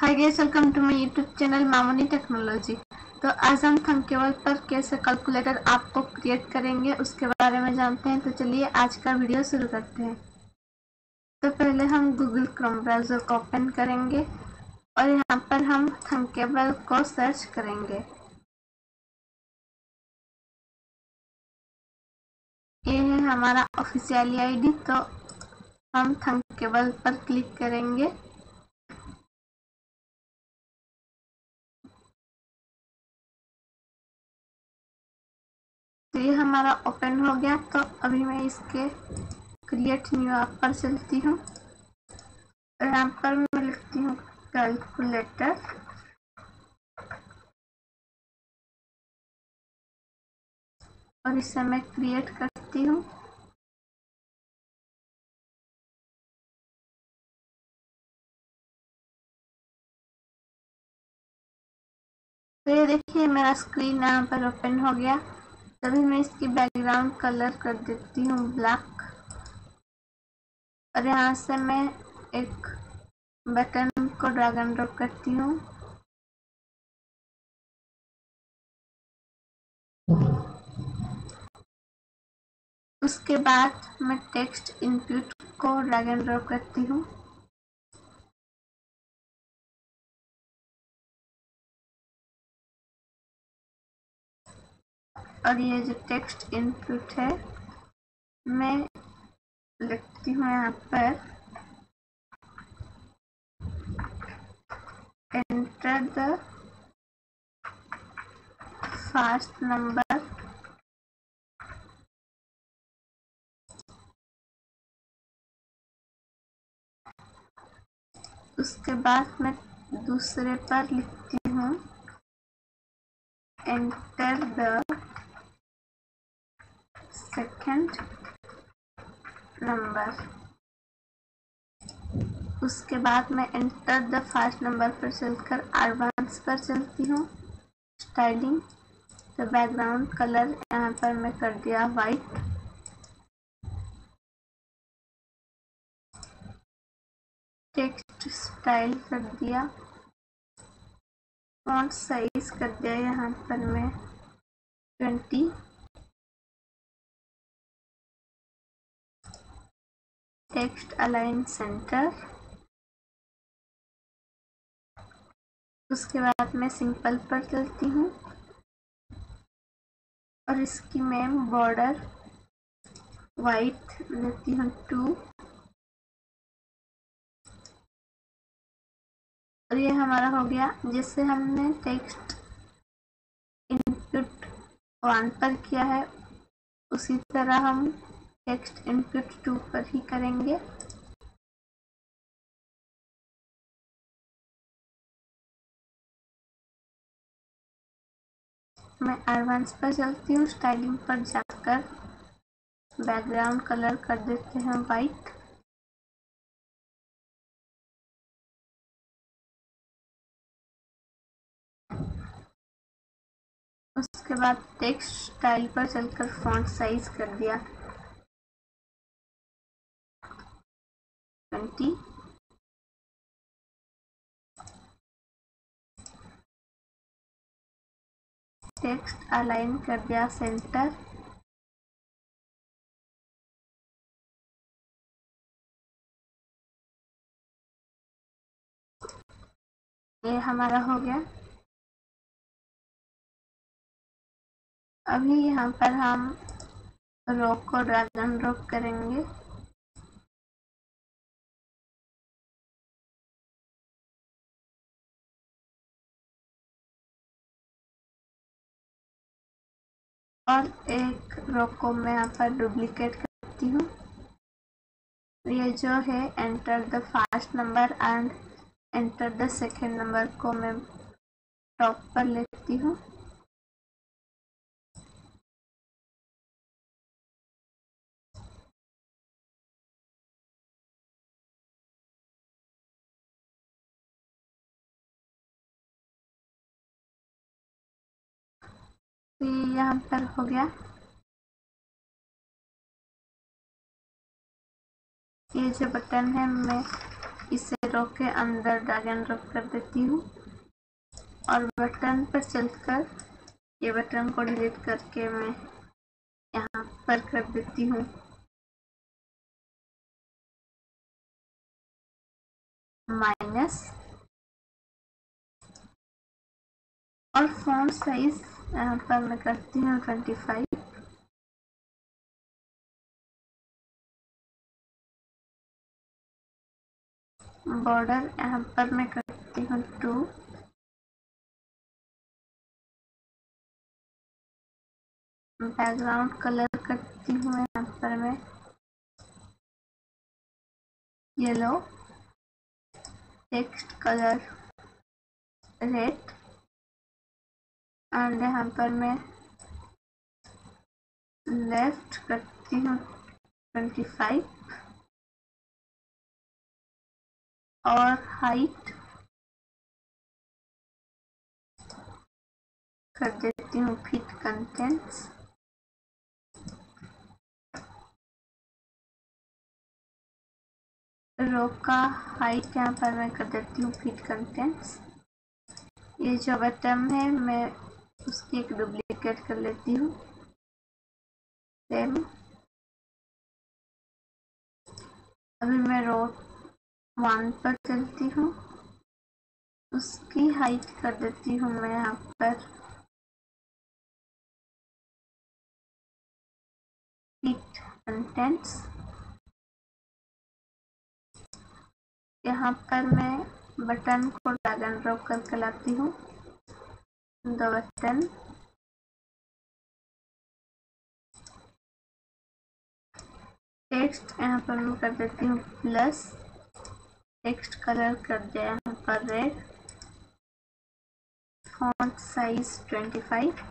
Hi guys, welcome to my YouTube channel Mamoni technology. तो आज हम थंकेबल पर कैसे कैलकुलेटर आपको क्रिएट करेंगे उसके बारे में जानते हैं। तो चलिए आज का वीडियो शुरू करते हैं। तो पहले हम गूगल क्रोम ब्राउज़र को ओपन करेंगे और यहाँ पर हम थंकेबल को सर्च करेंगे। ये है हमारा ऑफिशियल आईडी। तो हम थंकेबल पर क्लिक करेंगे। तो ये हमारा ओपन हो गया। तो अभी मैं इसके क्रिएट न्यू ऐप पर चलती हूँ। यहाँ पर मैं लिखती हूँ कैलकुलेटर और इसे मैं क्रिएट करती हूँ। तो ये देखिए मेरा स्क्रीन यहाँ पर ओपन हो गया। तभी मैं इसकी बैकग्राउंड कलर कर देती हूँ ब्लैक और यहाँ से मैं एक बटन को ड्रैग एंड ड्रॉप करती हूँ। उसके बाद मैं टेक्स्ट इनपुट को ड्रैग एंड ड्रॉप करती हूँ। और ये जो टेक्स्ट इनपुट है मैं लिखती हूँ यहाँ पर एंटर द फर्स्ट नंबर उसके बाद मैं दूसरे पर लिखती हूँ एंटर द सेकंड नंबर। उसके बाद मैं एंटर द फर्स्ट नंबर पर चलकर एडवांस पर चलती हूँ। स्टाइलिंग, तो बैकग्राउंड कलर यहाँ पर मैं कर दिया वाइट। टेक्स्ट स्टाइल कर दिया, फॉन्ट साइज कर दिया यहाँ पर मैं 20। Text align centre. उसके बाद मैं सिंपल पर चलती हूँ और इसकी मैं बॉर्डर वाइट लेती हूँ 2। और ये हमारा हो गया। जैसे हमने टेक्स्ट इनपुट 1 पर किया है उसी तरह हम टेक्स्ट इनपुट 2 पर ही करेंगे। मैं एडवांस पर चलती हूँ। स्टाइलिंग पर जाकर बैकग्राउंड कलर कर देते हैं वाइट। उसके बाद टेक्स्ट स्टाइल पर चलकर फॉन्ट साइज कर दिया 20। टेक्स्ट अलाइन कर दिया सेंटर। ये हमारा हो गया। अभी यहाँ पर हम रो को ड्रैग एंड ड्रॉप करेंगे। और एक रो को मैं यहाँ पर डुप्लीकेट करती हूँ। ये जो है enter the first number and enter the second number को मैं टॉप पर लेती हूँ। तो ये यहाँ पर हो गया। ये जो बटन है मैं इसे रो के अंदर ड्रैग एंड ड्रॉप कर देती हूँ और बटन पर चलकर ये बटन को डिलीट करके मैं यहाँ पर कर देती हूँ माइनस, और फॉन्ट साइज यहाँ पर मैं करती हूँ 25, बॉर्डर यहाँ पर मैं करती हूँ 2, बैकग्राउंड कलर करती हूँ यहाँ पर मैं yellow, text colour red, and यहाँ पर मैं लेफ्ट करती हूँ 25 और हाइट कर देती हूँ फिट कंटेंट्स, रो का हाइट यहाँ पर मैं कर देती हूँ फिट कंटेंट्स। ये जो बटन है मैं उसकी एक डुप्लीकेट कर लेती हूँ सेम। अभी मैं रो 1 पर चलती हूँ, उसकी हाइट कर देती हूँ मैं यहाँ पर फिट कंटेंट्स। यहाँ पर मैं बटन को ड्रैग एंड ड्रॉप करके लाती हूँ, दो बटन, टेक्स्ट यहाँ पर मैं कर देती हूँ प्लस, टेक्स्ट कलर कर दिया यहाँ पर red, font size 25,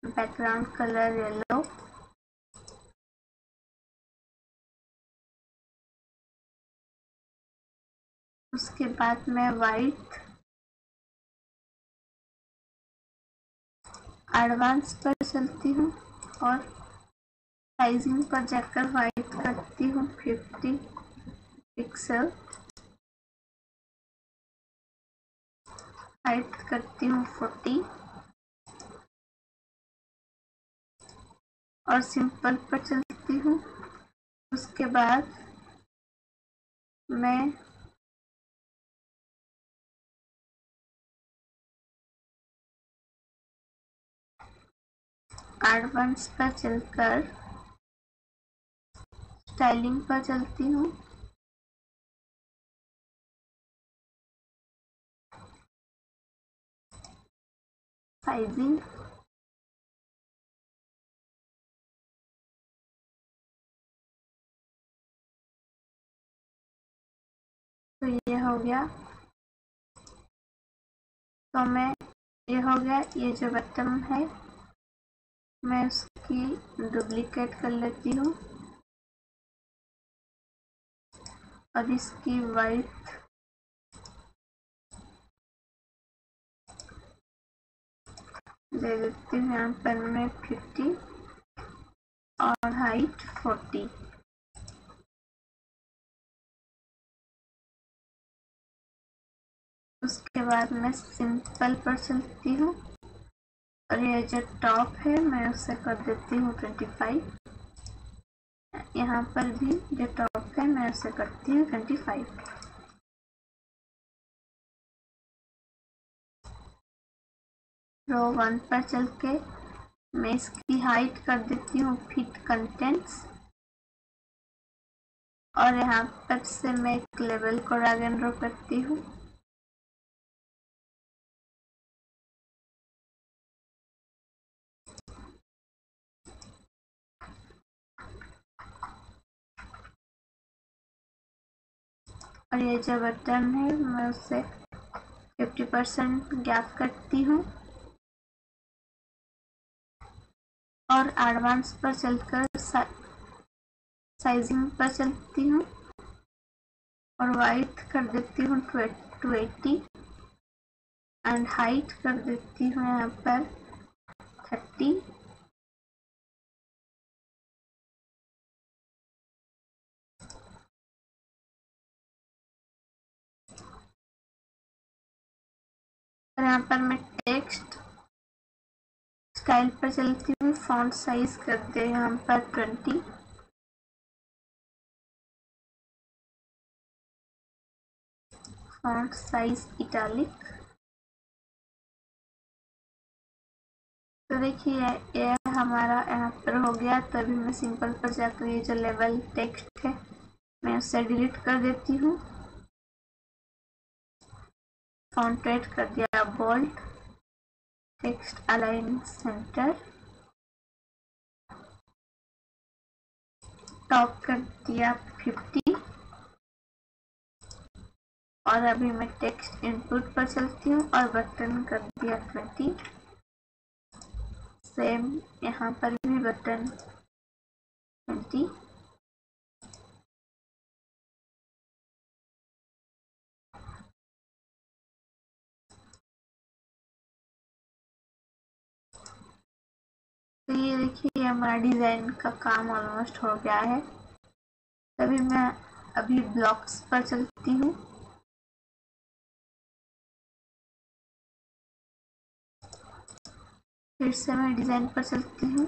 background colour yellow, उसके बाद मैं वाइट एडवांस पर चलती हूँ और साइजिंग पर जाकर वाइट करती हूँ 50 पिक्सल, हाइट करती हूँ 40 और सिंपल पर चलती हूँ। उसके बाद मैं एडवांस पर चलकर स्टाइलिंग पर चलती हूँ, साइजिंग, तो ये हो गया। तो मैं ये हो गया, ये जो बटन है मैं उसकी डुप्लीकेट कर लेती हूँ और इसकी वाइट दे देती हूँ यहाँ पर मैं 50 और हाइट 40। उसके बाद मैं सिंपल पर चलती हूँ और ये जो टॉप है मैं उसे कर देती हूँ 25। यहाँ पर भी जो टॉप है मैं उसे करती हूँ 25। रो 1 पर चल के मैं इसकी हाइट कर देती हूँ फिट कंटेंट्स और यहाँ पर से मैं एक लेवल को ड्रैग एंड ड्रॉप करती हूँ। और ये जो बटन है मैं उसे 50% गैप करती हूँ और एडवांस पर चलकर साइजिंग पर चलती हूँ और वाइट कर देती हूँ 280 एंड हाइट कर देती हूँ यहाँ पर 30। यहाँ पर मैं टेक्स्ट स्टाइल पर चलती हूँ, फॉन्ट साइज कर दे यहाँ पर 20, फॉन्ट साइज इटैलिक। तो देखिए ये हमारा यहाँ पर हो गया। तो अभी मैं सिंपल पर जाकर ये जो लेवल टेक्स्ट है मैं उसे डिलीट कर देती हूँ। फॉन्ट रेट कर दिया bold, text align center, top कर दिया 50 और अभी मैं टेक्स्ट इनपुट पर चलती हूँ और बटन कर दिया 20। सेम यहाँ पर भी बटन 20। तो ये देखिए हमारा डिजाइन का काम ऑलमोस्ट हो गया है। तभी मैं अभी ब्लॉक्स पर चलती हूँ। फिर से मैं डिजाइन पर चलती हूँ।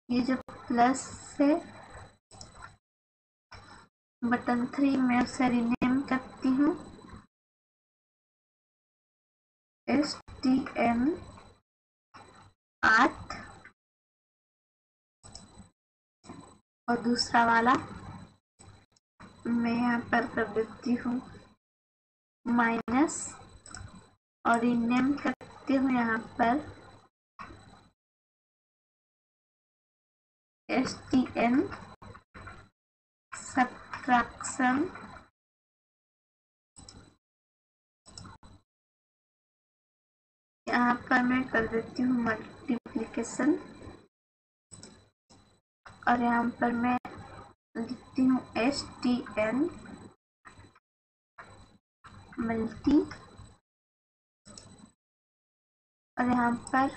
ये जो प्लस से बटन 3 में उसे रीनेम करती हूँ STM 8 और दूसरा वाला मैं यहाँ पर कर देती हूँ माइनस और रीनेम करती हूँ यहाँ पर STM सब्ट्रैक्शन। यहाँ पर मैं कर देती हूँ मल्टीप्लिकेशन और यहाँ पर मैं लिखती हूँ STN मल्टी और यहाँ पर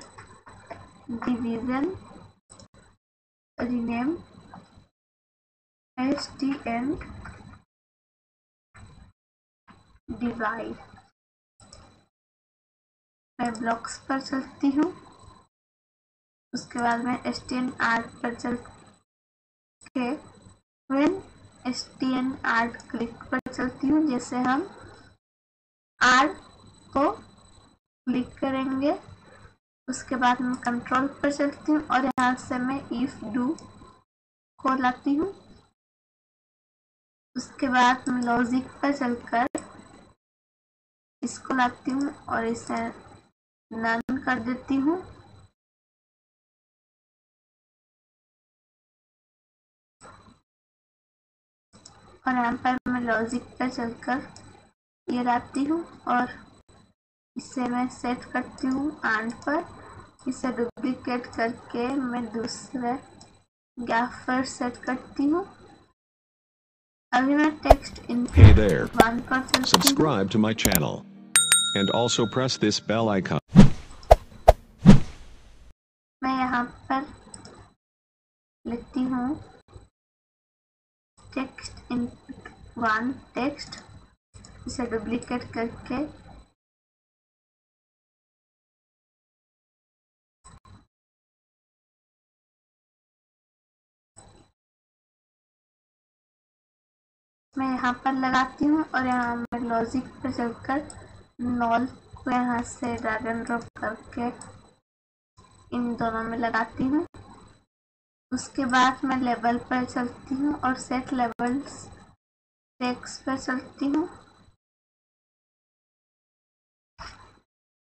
डिवीजन रीनेम STN डिवाइड। मैं ब्लॉक्स पर चलती हूँ। उसके बाद मैं STN आर्ट पर चल के व्हेन STN आर्ट क्लिक पर चलती हूँ। जैसे हम आर्ट को क्लिक करेंगे उसके बाद मैं कंट्रोल पर चलती हूँ और यहाँ से मैं इफ डू को लाती हूँ। उसके बाद मैं लॉजिक पर चलकर इसको लाती हूँ और इसे नन कर देती हूँ। और यहाँ पर मैं लॉजिक पर चलकर ये लाती हूँ और इसे मैं सेट करती हूँ आंड पर। इसे डुप्लीकेट करके मैं दूसरे गैप पर सेट करती हूँ। अभी मैं टेक्स्ट Hey there. 1 पर चलती हूँ। Subscribe to my channel and also press this bell icon. मैं यहाँ पर लिखती हूँ टेक्स्ट इनपुट 1 टेक्स्ट, इसे डुप्लीकेट करके मैं यहाँ पर लगाती हूँ और यहाँ मैं लॉजिक पर चलकर नॉल को यहाँ से ड्रैग एंड ड्रॉप करके इन दोनों में लगाती हूँ। उसके बाद मैं लेवल पर चलती हूँ और सेट लेवल्स टेक्स्ट पर चलती हूँ।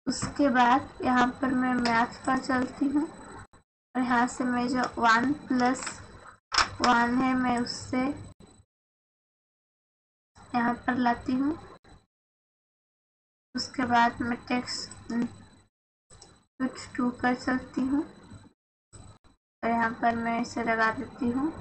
उसके बाद यहाँ पर मैं मैथ पर चलती हूँ और यहाँ से मैं जो 1 + 1 है मैं उससे यहाँ पर लाती हूँ। उसके बाद मैं टेक्स्ट कुछ 2 पर चलती हूँ और यहाँ पर मैं इसे लगा देती हूँ।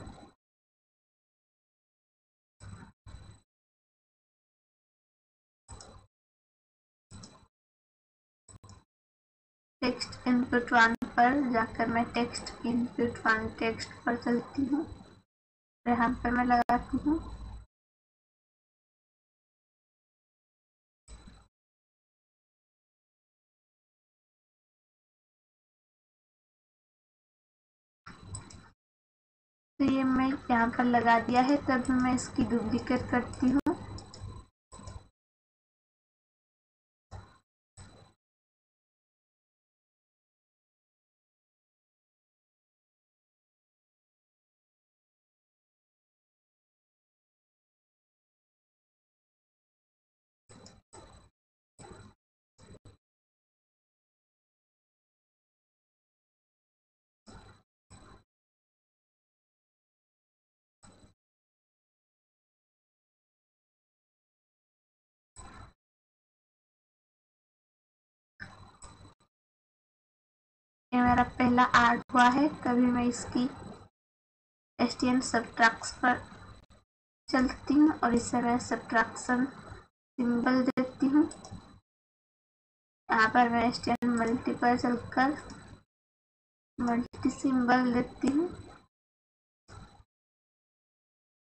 टेक्स्ट इनपुट 1 पर जाकर मैं टेक्स्ट इनपुट 1 टेक्स्ट पर चलती हूँ और यहाँ पर मैं लगाती हूँ। तो ये मैं यहाँ पर लगा दिया है। तब मैं इसकी डुप्लीकेट करती हूँ। ये मेरा पहला आर्ट हुआ है। तभी मैं इसकी एसटीएन सब्ट्रैक्ट पर चलती हूँ और इसे मैं सब्ट्रैक्शन सिंबल देती हूँ। यहाँ पर मैं एसटीएन मल्टी पर चलकर मल्टी सिंबल देती हूँ।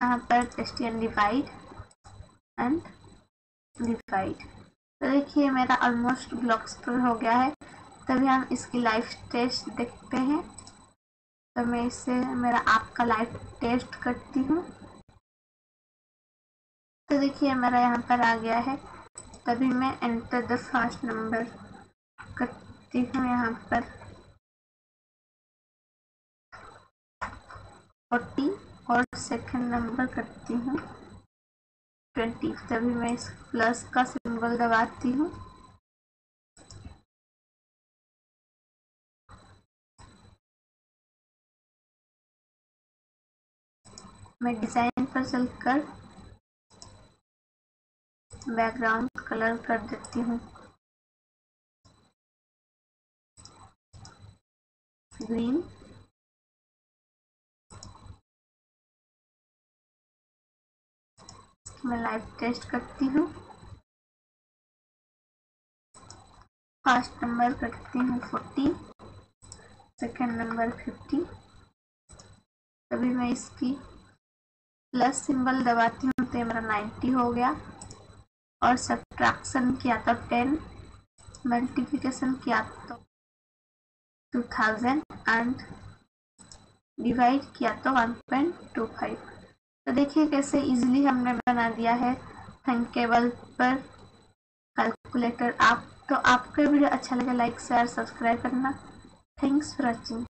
यहाँ पर एसटीएन डिवाइड एंड डिवाइड। तो देखिए मेरा ऑलमोस्ट ब्लॉक्स पर हो गया है। तभी हम इसकी लाइव टेस्ट देखते हैं। तो मैं इससे मेरा आपका लाइव टेस्ट करती हूँ। तो देखिए मेरा यहाँ पर आ गया है। तभी मैं एंटर द फर्स्ट नंबर करती हूँ। यहाँ पर 40 और सेकंड नंबर करती हूँ 20। तभी मैं इस प्लस का सिंबल दबाती हूँ। मैं डिजाइन पर चलकर बैकग्राउंड कलर कर देती हूँ ग्रीन। मैं लाइव टेस्ट करती हूँ। फर्स्ट नंबर करती हूँ 40, सेकेंड नंबर 50। तभी मैं इसकी प्लस सिंबल दबाती हूँ तो मेरा 90 हो गया। और सब्ट्रैक्शन किया तो 10, मल्टीप्लिकेशन किया तो 2000 एंड डिवाइड किया तो 1.25। तो देखिए कैसे इजीली हमने बना दिया है थंकेबल पर कैलकुलेटर। आप तो आपको वीडियो अच्छा लगे लाइक शेयर सब्सक्राइब करना। Thanks for watching.